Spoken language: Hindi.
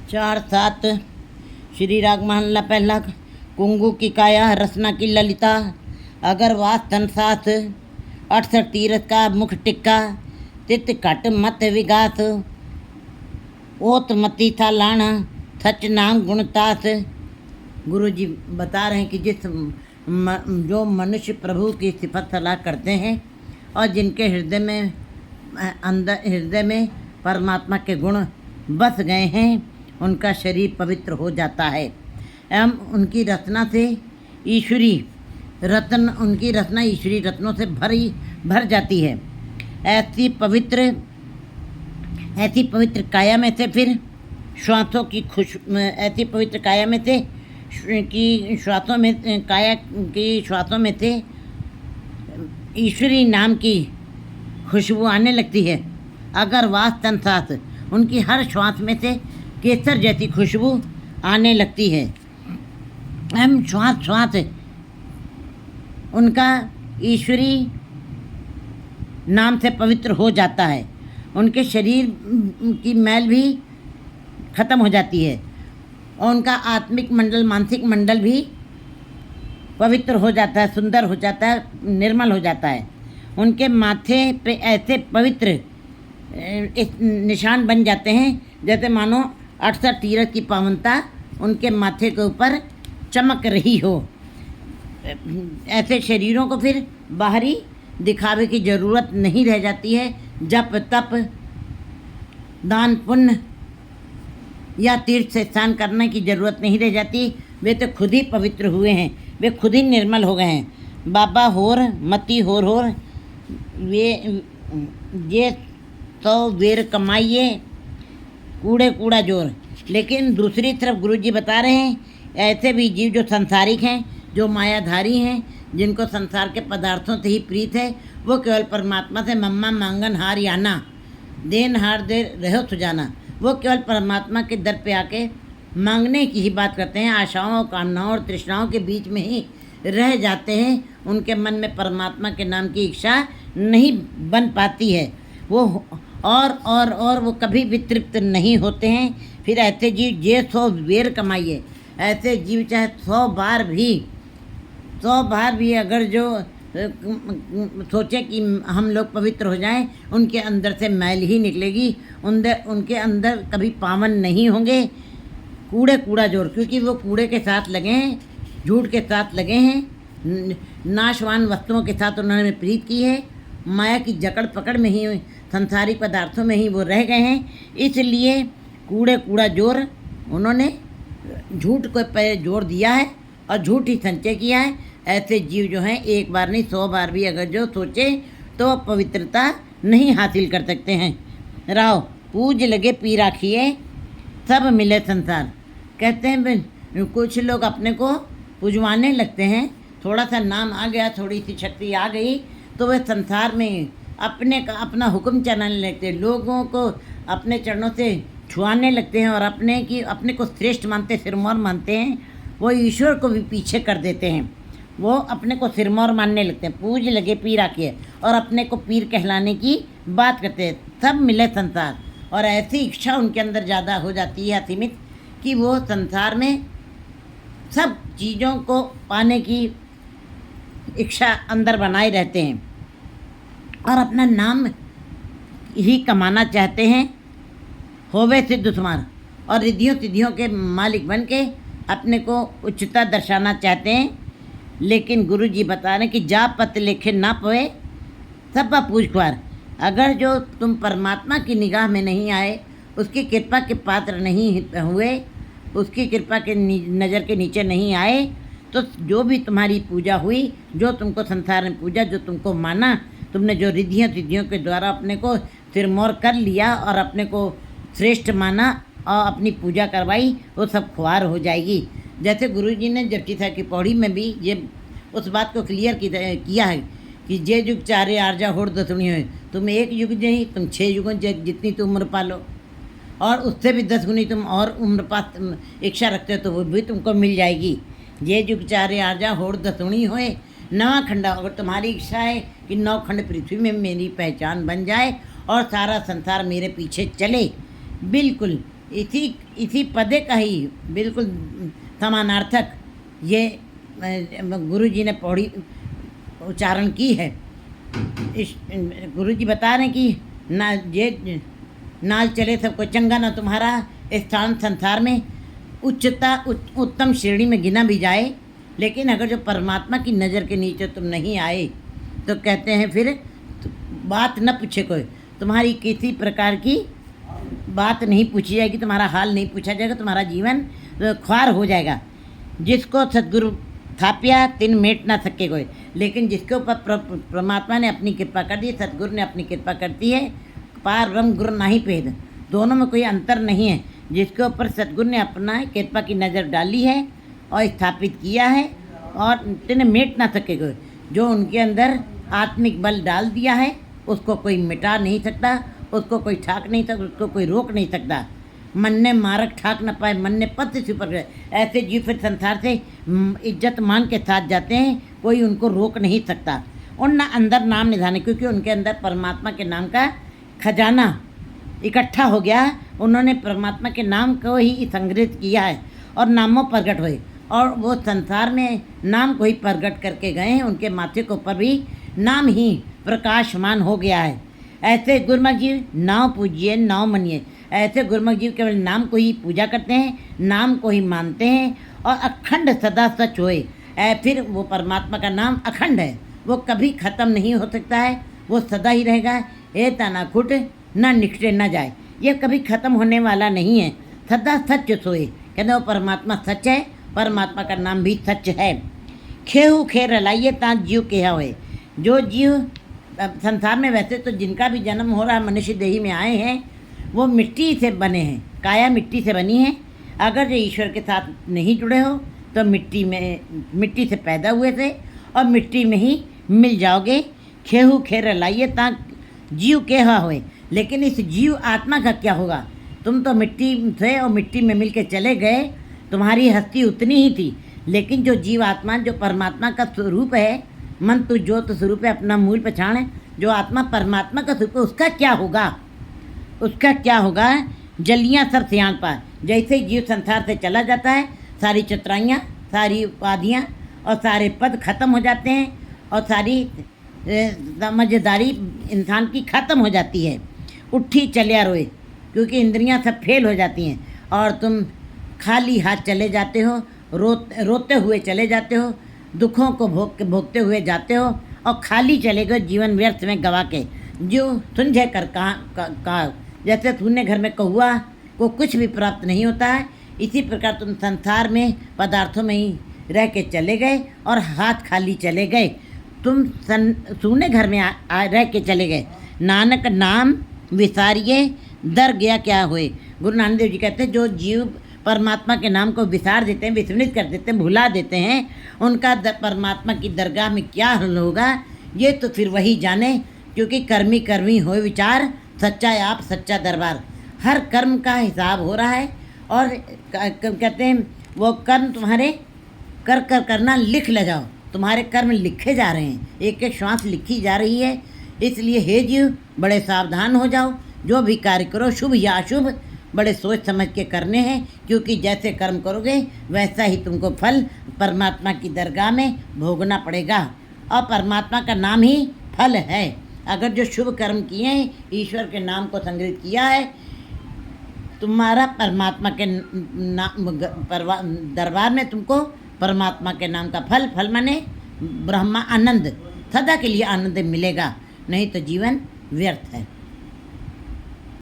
चार सात श्री राग महल्ला पहला। कुंगू की काया रसना की ललिता, अगर वास तन साथ 68 तीरथ का मुख टिक्का, तित घट मत विगास, ओत मती था लाना, सच नाम गुणतास। गुरु जी बता रहे हैं कि जो मनुष्य प्रभु की सिफत सलाह करते हैं और जिनके हृदय में परमात्मा के गुण बस गए हैं, उनका शरीर पवित्र हो जाता है एवं उनकी रचना ईश्वरी रत्नों से भर जाती है। ऐसी पवित्र काया में से फिर श्वासों की ऐसी पवित्र काया में से काया की श्वासों में से ईश्वरी नाम की खुशबू आने लगती है। अगर वास तन साथ, उनकी हर श्वास में से केसर जैसी खुशबू आने लगती है। हम श्वास उनका ईश्वरी नाम से पवित्र हो जाता है। उनके शरीर की मैल भी खत्म हो जाती है और उनका आत्मिक मंडल, मानसिक मंडल भी पवित्र हो जाता है, सुंदर हो जाता है, निर्मल हो जाता है। उनके माथे पे ऐसे पवित्र निशान बन जाते हैं जैसे मानो 68 तीरथ की पावनता उनके माथे के ऊपर चमक रही हो। ऐसे शरीरों को फिर बाहरी दिखावे की ज़रूरत नहीं रह जाती है। जप तप, दान पुण्य या तीर्थ से स्नान करने की ज़रूरत नहीं रह जाती। वे तो खुद ही पवित्र हुए हैं, वे खुद ही निर्मल हो गए हैं। बाबा होर मती होर ये तो वेर कमाइए कूड़ा जोर। लेकिन दूसरी तरफ गुरु जी बता रहे हैं ऐसे भी जीव जो संसारिक हैं, जो मायाधारी हैं, जिनको संसार के पदार्थों से ही प्रीत है, वो केवल परमात्मा से मम्मा मांगन हार याना, देन हार दे रहो सुजाना। वो केवल परमात्मा के दर पे आके मांगने की ही बात करते हैं। आशाओं, कामनाओं और तृष्णाओं के बीच में ही रह जाते हैं। उनके मन में परमात्मा के नाम की इच्छा नहीं बन पाती है। वो और वो कभी भी तृप्त नहीं होते हैं। फिर ऐसे जीव जे 100 वेर कमाइए, ऐसे जीव चाहे 100 बार भी अगर जो सोचे कि हम लोग पवित्र हो जाएं, उनके अंदर से मैल ही निकलेगी। उनके अंदर कभी पावन नहीं होंगे। कूड़ा जोर, क्योंकि वो कूड़े के साथ लगे हैं, झूठ के साथ लगे हैं, नाशवान वस्तुओं के साथ उन्होंने प्रीत की है। माया की जकड़ पकड़ में ही, संसारिक पदार्थों में ही वो रह गए हैं। इसलिए कूड़ा जोर उन्होंने झूठ को जोड़ दिया है और झूठ ही संचय किया है। ऐसे जीव जो हैं एक बार नहीं 100 बार भी अगर जो सोचे तो पवित्रता नहीं हासिल कर सकते हैं। राव पूज लगे पी राखिए, सब मिले संसार। कहते हैं कुछ लोग अपने को पुजवाने लगते हैं, थोड़ा सा नाम आ गया, थोड़ी सी शक्ति आ गई तो वे संसार में अपना हुक्म चलाने लगते हैं, लोगों को अपने चरणों से छुआने लगते हैं और अपने को श्रेष्ठ मानते, सिरमौर मानते हैं। वो ईश्वर को भी पीछे कर देते हैं, वो अपने को सिरमौर मानने लगते हैं। पूज लगे पीर आके और अपने को पीर कहलाने की बात करते हैं। सब मिले संसार, और ऐसी इच्छा उनके अंदर ज़्यादा हो जाती है असीमित कि वो संसार में सब चीज़ों को पाने की इच्छा अंदर बनाए रहते हैं और अपना नाम ही कमाना चाहते हैं। होवे सिद्ध सुमार, और रिद्धियों सिद्धियों के मालिक बन के अपने को उच्चता दर्शाना चाहते हैं। लेकिन गुरु जी बता रहे हैं कि जा पत लेखे ना पोए सब पूछ ख्वार। अगर जो तुम परमात्मा की निगाह में नहीं आए, उसकी कृपा के पात्र नहीं हुए, उसकी कृपा के नज़र के नीचे नहीं आए, तो जो भी तुम्हारी पूजा हुई, जो तुमको संसार में पूजा, जो तुमको माना, तुमने जो रिद्धियों सिद्धियों के द्वारा अपने को सिरमौर कर लिया और अपने को श्रेष्ठ माना और अपनी पूजा करवाई, वो सब ख्वार हो जाएगी। जैसे गुरुजी ने जपटी साहब की पौड़ी में भी ये उस बात को क्लियर किया है कि जे युग चारे आर्जा होड़ दसुनी हो। तुम एक युग नहीं, तुम 6 युगों जितनी तुम उम्र पालो और उससे भी 10 गुनी तुम और उम्र पास इच्छा रखते हो तो वो भी तुमको मिल जाएगी। जे युग चारे आर्जा होड़ दसुनी होए नवा खंडा। अगर तुम्हारी इच्छा है कि 9 खंड पृथ्वी में मेरी पहचान बन जाए और सारा संसार मेरे पीछे चले, बिल्कुल इसी इसी पदे का ही बिल्कुल समानार्थक ये गुरु जी ने पौड़ी उच्चारण की है। इस गुरु जी बता रहे हैं कि ना ये नाल चले सबको चंगा, ना तुम्हारा स्थान संसार में उत्तम श्रेणी में गिना भी जाए, लेकिन अगर जो परमात्मा की नज़र के नीचे तुम नहीं आए तो कहते हैं फिर बात न पूछे कोई, तुम्हारी किसी प्रकार की बात नहीं पूछी जाएगी, तुम्हारा हाल नहीं पूछा जाएगा, तुम्हारा जीवन ख्वार हो जाएगा। जिसको सद्गुरु थापिया तिन मेट ना सके कोई, लेकिन जिसके ऊपर परमात्मा ने अपनी कृपा कर दी, सद्गुरु ने अपनी कृपा करती है, पार ब्रह्म गुरु नहीं भेद, दोनों में कोई अंतर नहीं है। जिसके ऊपर सद्गुरु ने अपना कृपा की नज़र डाली है और स्थापित किया है और तिन मेट ना सके कोई, जो उनके अंदर आत्मिक बल डाल दिया है उसको कोई मिटा नहीं सकता, उसको कोई ठाक नहीं सकता, उसको कोई रोक नहीं सकता। मन ने मारक ठाक न पाए, मन ने पद से ऊपर, ऐसे जीव फिर संसार से इज्जत मान के साथ जाते हैं, कोई उनको रोक नहीं सकता। और न अंदर नाम निधाने, क्योंकि उनके अंदर परमात्मा के नाम का खजाना इकट्ठा हो गया, उन्होंने परमात्मा के नाम को ही संग्रहित किया है और नामों प्रकट हुए, और वो संसार में नाम को ही प्रकट करके गए हैं, उनके माथे के ऊपर भी नाम ही प्रकाशमान हो गया है। ऐसे गुरुमुख जीव नाव पूजिए नाव मनिए, ऐसे गुरुमुख जीव केवल नाम को ही पूजा करते हैं, नाम को ही मानते हैं और अखंड सदा सच होए। फिर वो परमात्मा का नाम अखंड है, वो कभी ख़त्म नहीं हो सकता है, वो सदा ही रहेगा। ए तना खुट ना निकटे ना जाए, ये कभी ख़त्म होने वाला नहीं है, सदा सच सोए। कहते वो परमात्मा सच है, परमात्मा का नाम भी सच है। खेहू खे रलाइए ता जीव केहा होए, जो जीव संसार में वैसे तो जिनका भी जन्म हो रहा है मनुष्य देही में आए हैं, वो मिट्टी से बने हैं, काया मिट्टी से बनी है। अगर जो ईश्वर के साथ नहीं जुड़े हो तो मिट्टी से पैदा हुए थे और मिट्टी में ही मिल जाओगे। खेहू खेर लाइए ता जीव केहा होए, लेकिन इस जीव आत्मा का क्या होगा? तुम तो मिट्टी थे और मिट्टी में मिल के चले गए, तुम्हारी हस्ती उतनी ही थी, लेकिन जो जीव आत्मा जो परमात्मा का स्वरूप है, मन तू ज्योत स्वरूप है, अपना मूल पहचान है, जो आत्मा परमात्मा का स्वरूप है, उसका क्या होगा? उसका क्या होगा? जलियाँ सर सियान पार, जैसे जीव संसार से चला जाता है, सारी चतुराइयाँ, सारी उपाधियाँ और सारे पद खत्म हो जाते हैं और सारी समझदारी इंसान की ख़त्म हो जाती है। उठी चलिया रोए, क्योंकि इंद्रियां सब फेल हो जाती हैं और तुम खाली हाथ चले जाते हो, रोते हुए चले जाते हो, दुखों को भोगते हुए जाते हो और खाली चले गए जीवन व्यर्थ में गवा के। जो सुलझे कर कहा, जैसे तूने घर में कहुआ को कुछ भी प्राप्त नहीं होता है, इसी प्रकार तुम संसार में पदार्थों में ही रह के चले गए और हाथ खाली चले गए। तुम सूने घर में रह के चले गए। नानक नाम विसारिए दर गया क्या हुए। गुरु नानक देव जी कहते हैं जो जीव परमात्मा के नाम को विसार देते हैं, विस्मृत कर देते हैं, भुला देते हैं, उनका परमात्मा की दरगाह में क्या हल होगा ये तो फिर वही जाने, क्योंकि कर्मी कर्मी हो विचार, सच्चा आप सच्चा दरबार। हर कर्म का हिसाब हो रहा है और कहते हैं वो कर्म तुम्हारे करना लिख ले जाओ, तुम्हारे कर्म लिखे जा रहे हैं, एक एक श्वास लिखी जा रही है। इसलिए हे जीव बड़े सावधान हो जाओ, जो भी कार्य करो शुभ या अशुभ बड़े सोच समझ के करने हैं, क्योंकि जैसे कर्म करोगे वैसा ही तुमको फल परमात्मा की दरगाह में भोगना पड़ेगा और परमात्मा का नाम ही फल है। अगर जो शुभ कर्म किए हैं, ईश्वर के नाम को संग्रहित किया है, तुम्हारा परमात्मा के दरबार में तुमको परमात्मा के नाम का फल माने ब्रह्मा आनंद, सदा के लिए आनंद मिलेगा, नहीं तो जीवन व्यर्थ है।